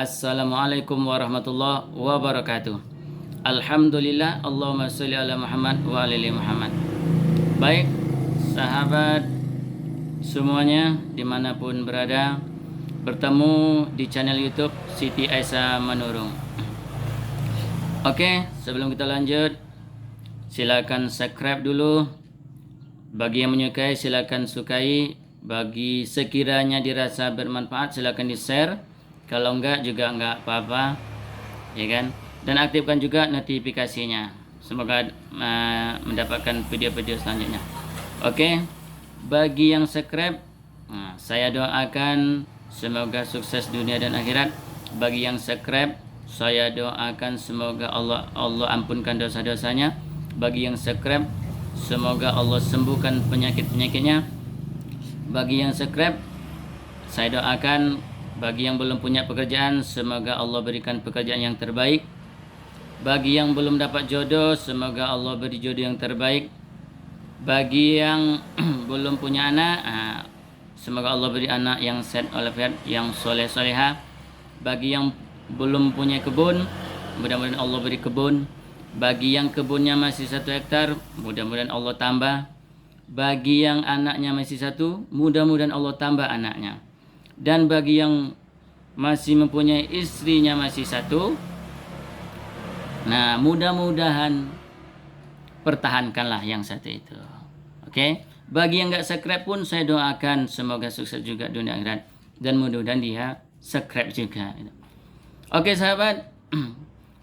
Assalamualaikum warahmatullahi wabarakatuh. Alhamdulillah, Allahumma sholli ala Muhammad wa ala ali Muhammad. Baik, sahabat semuanya dimanapun berada, bertemu di channel YouTube Siti Aisyah Manurung. Oke, sebelum kita lanjut, silakan subscribe dulu. Bagi yang menyukai silakan sukai. Bagi sekiranya dirasa bermanfaat silakan di-share. Kalau enggak juga enggak apa-apa, ya kan? Dan aktifkan juga notifikasinya. Semoga mendapatkan video-video selanjutnya. Oke, bagi yang subscribe, saya doakan semoga sukses dunia dan akhirat. Bagi yang subscribe, saya doakan semoga Allah ampunkan dosa-dosanya. Bagi yang subscribe, semoga Allah sembuhkan penyakit-penyakitnya. Bagi yang subscribe, saya doakan bagi yang belum punya pekerjaan, semoga Allah berikan pekerjaan yang terbaik. Bagi yang belum dapat jodoh, semoga Allah beri jodoh yang terbaik. Bagi yang belum punya anak, semoga Allah beri anak yang sehat walafiat, yang soleh soleha. Bagi yang belum punya kebun, mudah-mudahan Allah beri kebun. Bagi yang kebunnya masih 1 hektar, mudah-mudahan Allah tambah. Bagi yang anaknya masih 1, mudah-mudahan Allah tambah anaknya. Dan bagi yang masih mempunyai istrinya masih 1, nah mudah-mudahan pertahankanlah yang 1 itu. Oke. Bagi yang enggak subscribe pun saya doakan semoga sukses juga dunia akhirat, dan mudah-mudahan dia subscribe juga. Oke sahabat,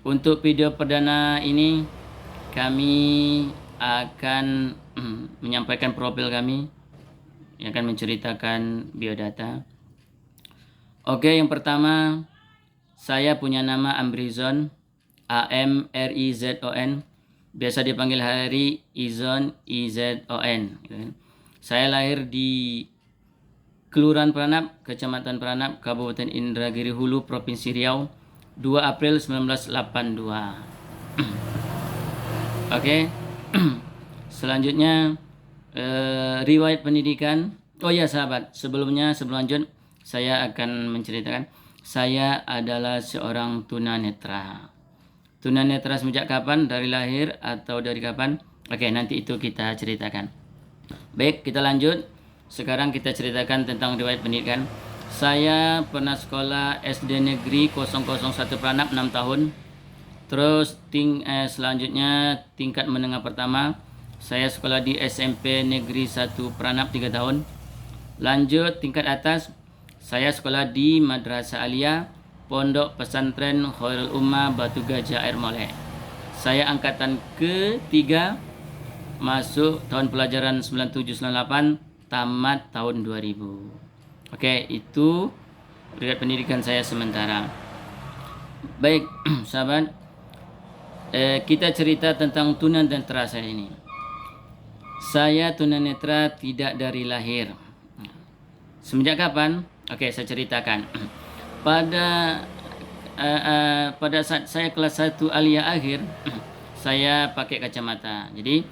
untuk video perdana ini kami akan menyampaikan profil kami, yang akan menceritakan biodata. Oke, yang pertama, saya punya nama Amrizon, AMRIZON, biasa dipanggil Hari Izon, IZON. Saya lahir di Kelurahan Pranap, Kecamatan Pranap, Kabupaten Indragiri Hulu, Provinsi Riau, 2 April 1982. Oke, selanjutnya riwayat pendidikan. Oh ya sahabat, sebelum lanjut, saya akan menceritakan saya adalah seorang tunanetra. Tunanetra sejak kapan? Dari lahir atau dari kapan? Oke, nanti itu kita ceritakan. Baik, kita lanjut. Sekarang kita ceritakan tentang riwayat pendidikan. Saya pernah sekolah SD Negeri 001 Pranap 6 tahun. Terus selanjutnya tingkat menengah pertama, saya sekolah di SMP Negeri 1 Pranap 3 tahun. Lanjut tingkat atas, saya sekolah di Madrasah Aliyah Pondok Pesantren Khairul Ummah Batu Gajah Air Molek. Saya angkatan ke-3, masuk tahun pelajaran 9798, tamat tahun 2000. Oke, itu riwayat pendidikan saya sementara. Baik, sahabat, kita cerita tentang tunanetra saya ini. Saya tunanetra tidak dari lahir. Semenjak kapan? Oke, saya ceritakan. Pada saat saya kelas 1 aliyah akhir, saya pakai kacamata. Jadi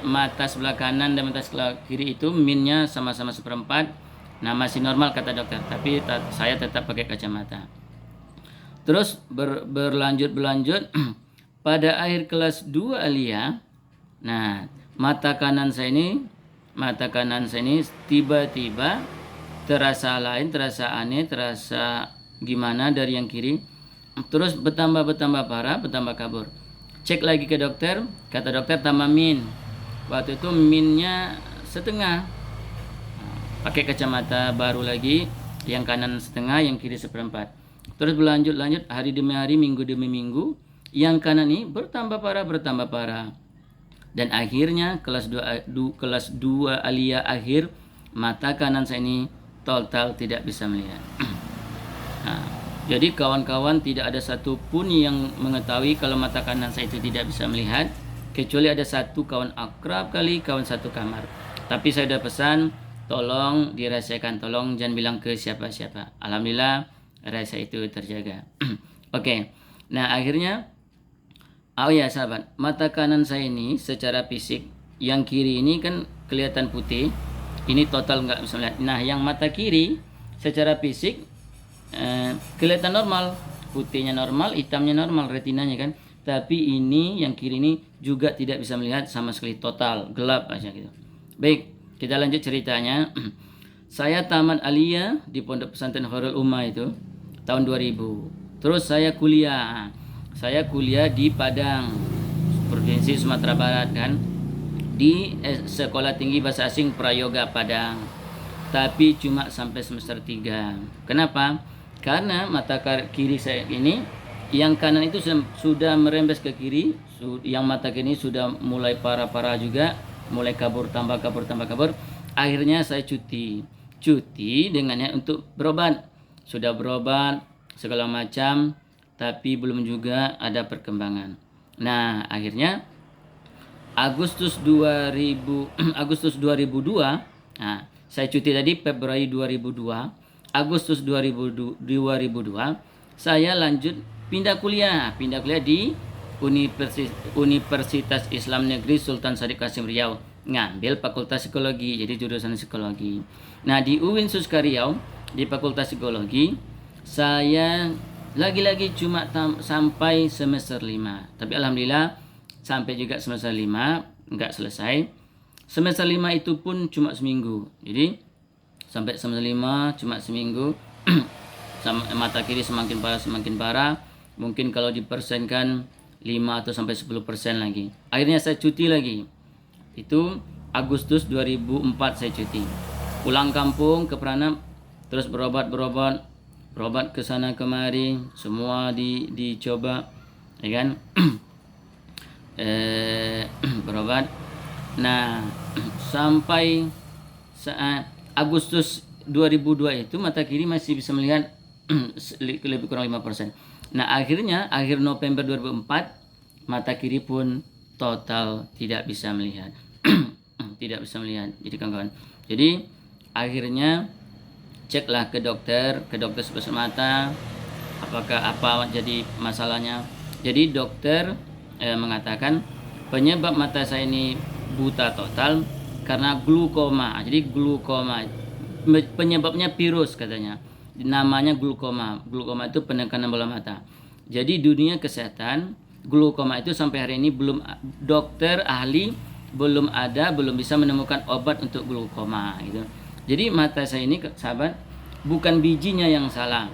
mata sebelah kanan dan mata sebelah kiri itu minnya sama-sama 1/4. Nah, masih normal kata dokter, tapi saya tetap pakai kacamata. Terus berlanjut pada akhir kelas 2 aliyah. Nah, mata kanan saya ini tiba-tiba terasa lain, terasa aneh, terasa gimana dari yang kiri. Terus bertambah parah, bertambah kabur. Cek lagi ke dokter, kata dokter tambah min. Waktu itu minnya setengah. Pakai kacamata baru lagi, yang kanan setengah, yang kiri 1/4. Terus berlanjut hari demi hari, minggu demi minggu, yang kanan ini bertambah parah. Dan akhirnya kelas 2 aliyah akhir, mata kanan saya ini total tidak bisa melihat. Nah, jadi kawan-kawan tidak ada satupun yang mengetahui kalau mata kanan saya itu tidak bisa melihat, kecuali ada satu kawan akrab kali, kawan satu kamar. Tapi saya sudah pesan, tolong dirahasiakan, tolong jangan bilang ke siapa-siapa. Alhamdulillah rahasia itu terjaga. Oke. Nah, akhirnya sahabat, mata kanan saya ini secara fisik, yang kiri ini kan kelihatan putih, ini total nggak bisa melihat. Nah, yang mata kiri secara fisik kelihatan normal, putihnya normal, hitamnya normal retinanya kan. Tapi ini yang kiri ini juga tidak bisa melihat sama sekali, total gelap aja gitu. Baik, kita lanjut ceritanya. Saya tamat aliyah di Pondok Pesantren Khairul Ummah itu tahun 2000. Terus saya kuliah. Saya kuliah di Padang, Provinsi Sumatera Barat kan, di Sekolah Tinggi Bahasa Asing Prayoga Padang. Tapi cuma sampai semester 3. Kenapa? Karena mata kiri saya ini, yang kanan itu sudah merembes ke kiri, yang mata kiri sudah mulai parah-parah juga, mulai kabur tambah kabur tambah kabur. Akhirnya saya cuti dengannya untuk berobat. Sudah berobat segala macam, tapi belum juga ada perkembangan. Nah, akhirnya Agustus 2000 Agustus 2002, nah, saya cuti tadi Februari 2002, Agustus 2002 saya lanjut pindah kuliah di Universitas Islam Negeri Sultan Syarif Kasim Riau, ngambil Fakultas Psikologi, jadi jurusan psikologi. Nah, di UIN Suska Riau di Fakultas Psikologi saya lagi-lagi cuma sampai semester 5. Tapi alhamdulillah sampai juga semester 5 enggak selesai. Semester 5 itu pun cuma seminggu. Jadi sampai semester 5 cuma seminggu. Mata kiri semakin parah. Mungkin kalau dipersenkan 5 atau sampai 10% lagi. Akhirnya saya cuti lagi. Itu Agustus 2004 saya cuti. Pulang kampung ke Pranab, terus berobat ke sana kemari, semua dicoba, ya kan? Berobat. Nah, sampai saat Agustus 2002 itu mata kiri masih bisa melihat lebih kurang 5%. Nah, akhirnya akhir November 2004 mata kiri pun total tidak bisa melihat. Tidak bisa melihat. Jadi kawan-kawan. Jadi akhirnya ceklah ke dokter spesialis mata, apakah apa jadi masalahnya. Jadi dokter mengatakan penyebab mata saya ini buta total karena glukoma. Jadi glukoma penyebabnya virus katanya. Namanya glukoma. Glukoma itu penekanan bola mata. Jadi dunia kesehatan, glukoma itu sampai hari ini dokter ahli belum bisa menemukan obat untuk glukoma gitu. Jadi mata saya ini, sahabat, bukan bijinya yang salah.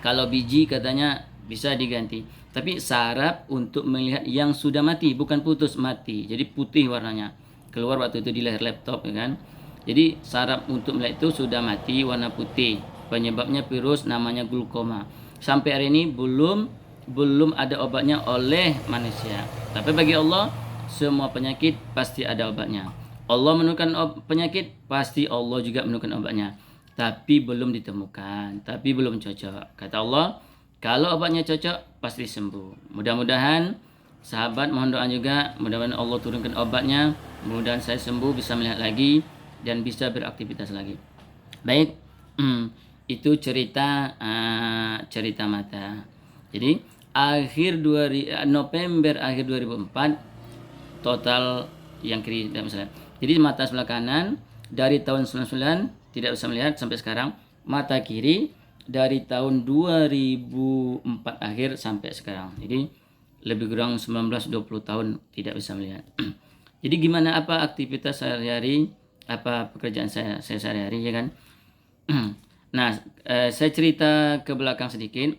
Kalau biji katanya bisa diganti, tapi saraf untuk melihat yang sudah mati, bukan putus, mati. Jadi putih warnanya. Keluar waktu itu di layar laptop, ya kan. Jadi saraf untuk melihat itu sudah mati, warna putih. Penyebabnya virus, namanya glukoma. Sampai hari ini belum ada obatnya oleh manusia. Tapi bagi Allah, semua penyakit pasti ada obatnya. Allah menemukan penyakit, pasti Allah juga menemukan obatnya. Tapi belum ditemukan, tapi belum cocok. Kata Allah, kalau obatnya cocok, pasti sembuh. Mudah-mudahan, sahabat, mohon doa juga, mudah-mudahan Allah turunkan obatnya, mudah-mudahan saya sembuh, bisa melihat lagi, dan bisa beraktivitas lagi. Baik, itu cerita mata. Jadi, November akhir 2004, total yang kiri tidak bisa lihat. Jadi mata sebelah kanan dari tahun 99 tidak bisa melihat sampai sekarang. Mata kiri dari tahun 2004 akhir sampai sekarang. Jadi lebih kurang 19-20 tahun tidak bisa melihat. Jadi gimana, apa aktivitas sehari-hari, apa pekerjaan saya sehari-hari, ya kan? Nah, saya cerita ke belakang sedikit.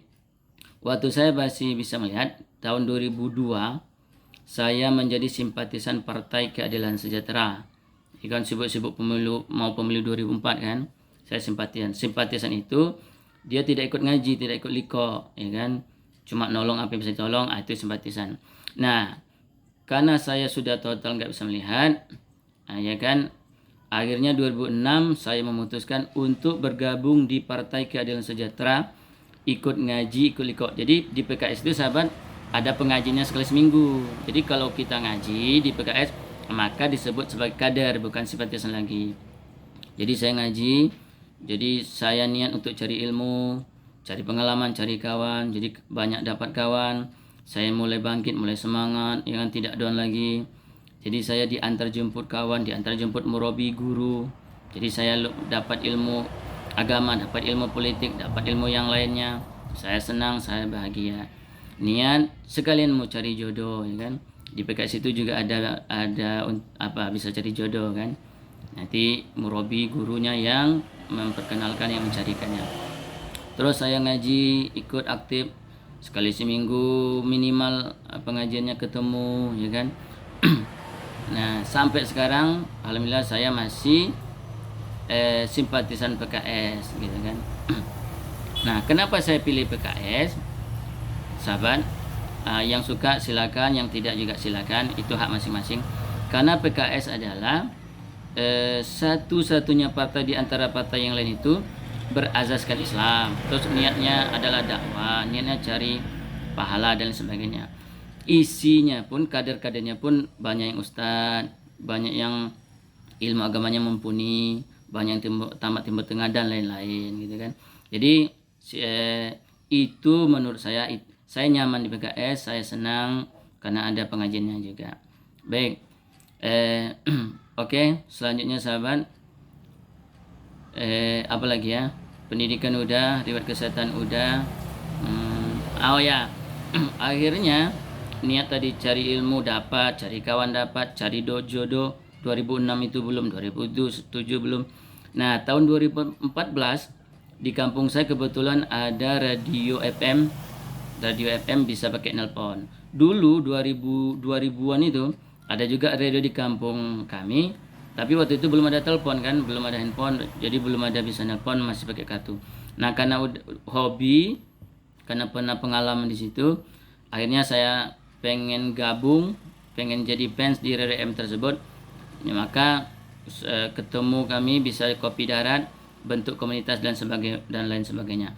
Waktu saya masih bisa melihat tahun 2002, saya menjadi simpatisan Partai Keadilan Sejahtera. Kan sibuk-sibuk pemilu 2004 kan. Saya simpatisan itu dia tidak ikut ngaji, tidak ikut liko, ya kan. Cuma nolong apa yang bisa tolong, itu simpatisan. Nah, karena saya sudah total nggak bisa melihat, ya kan. Akhirnya 2006 saya memutuskan untuk bergabung di Partai Keadilan Sejahtera, ikut ngaji, ikut liko. Jadi di PKS itu, sahabat, ada pengajiannya sekali seminggu. Jadi kalau kita ngaji di PKS, maka disebut sebagai kader, bukan simpatisan lagi. Jadi saya ngaji, jadi saya niat untuk cari ilmu, cari pengalaman, cari kawan. Jadi banyak dapat kawan, saya mulai bangkit, mulai semangat, ya kan, tidak down lagi. Jadi saya diantar jemput kawan, diantar jemput murabi, guru. Jadi saya dapat ilmu agama, dapat ilmu politik, dapat ilmu yang lainnya. Saya senang, saya bahagia. Niat sekalian mau cari jodoh, ya kan? Di PKS itu juga ada bisa cari jodoh kan. Nanti murabi gurunya yang memperkenalkan, yang mencarikannya. Terus saya ngaji, ikut aktif sekali seminggu minimal pengajiannya ketemu, ya kan. Nah, sampai sekarang alhamdulillah saya masih simpatisan PKS gitu kan. Nah, kenapa saya pilih PKS? Sahabat, yang suka silakan, yang tidak juga silakan, itu hak masing-masing. Karena PKS adalah satu-satunya partai di antara partai yang lain itu berazaskan Islam. Terus niatnya adalah dakwah, niatnya cari pahala dan sebagainya. Isinya pun, kader-kadernya pun banyak yang ustadz, banyak yang ilmu agamanya mumpuni, banyak yang tamat Timur Tengah dan lain-lain gitu kan. Jadi itu menurut saya nyaman di PKS, saya senang karena ada pengajiannya juga. Baik, oke, selanjutnya sahabat, apa lagi ya? Pendidikan udah, riwayat kesehatan udah. Oh ya, akhirnya niat tadi cari ilmu dapat, cari kawan dapat, cari jodoh 2006 itu belum, 2007 belum. Nah, tahun 2014 di kampung saya kebetulan ada radio FM. Radio FM bisa pakai nelpon. Dulu 2000-an itu ada juga radio di kampung kami, tapi waktu itu belum ada telepon kan, belum ada handphone, jadi belum ada bisa nelpon, masih pakai kartu. Nah, karena hobi, karena pernah pengalaman di situ, akhirnya saya pengen gabung, pengen jadi fans di radio FM tersebut. Ya, maka ketemu kami bisa kopi darat, bentuk komunitas dan lain sebagainya.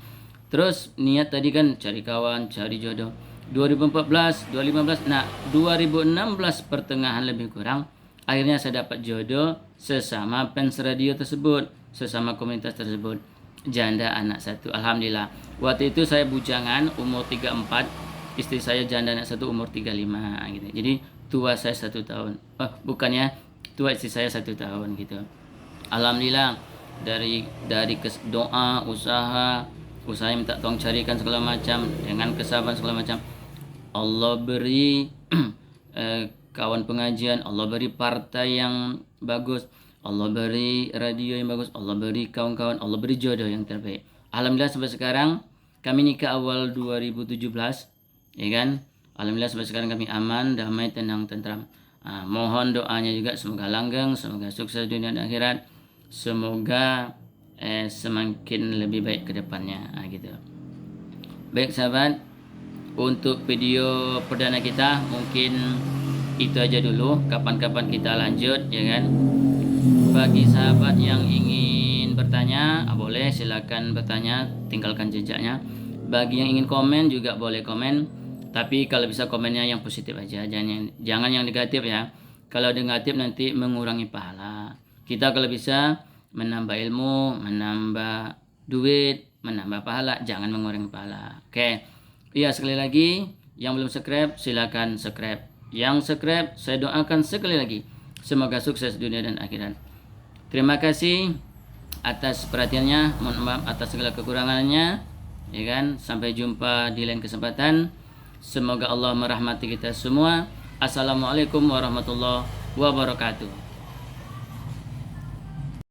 Terus niat tadi kan cari kawan, cari jodoh. 2014, 2015, nah 2016 pertengahan lebih kurang, akhirnya saya dapat jodoh sesama fans radio tersebut, sesama komunitas tersebut. Janda anak satu, alhamdulillah. Waktu itu saya bujangan umur 34, istri saya janda anak satu umur 35 gitu. Jadi tua saya 1 tahun. Bukannya tua istri saya 1 tahun gitu. Alhamdulillah dari doa, usaha minta tolong carikan segala macam dengan kesabaran segala macam, Allah beri kawan pengajian, Allah beri partai yang bagus, Allah beri radio yang bagus, Allah beri kawan-kawan, Allah beri jodoh yang terbaik. Alhamdulillah sampai sekarang kami nikah awal 2017, ya kan. Alhamdulillah sampai sekarang kami aman, damai, tenang, tentram. Mohon doanya juga semoga langgeng, semoga sukses dunia dan akhirat, semoga semakin lebih baik ke depannya, gitu. Baik sahabat, untuk video perdana kita mungkin itu aja dulu. Kapan-kapan kita lanjut, ya kan. Bagi sahabat yang ingin bertanya, boleh silakan bertanya, tinggalkan jejaknya. Bagi yang ingin komen juga boleh komen, tapi kalau bisa komennya yang positif aja, jangan yang negatif ya. Kalau negatif nanti mengurangi pahala. Kita kalau bisa menambah ilmu, menambah duit, menambah pahala, jangan mengurangi pahala. Oke. Iya, sekali lagi yang belum subscribe silakan subscribe. Yang subscribe saya doakan sekali lagi semoga sukses dunia dan akhirat. Terima kasih atas perhatiannya, mohon maaf atas segala kekurangannya, ya kan. Sampai jumpa di lain kesempatan. Semoga Allah merahmati kita semua. Assalamualaikum warahmatullahi wabarakatuh.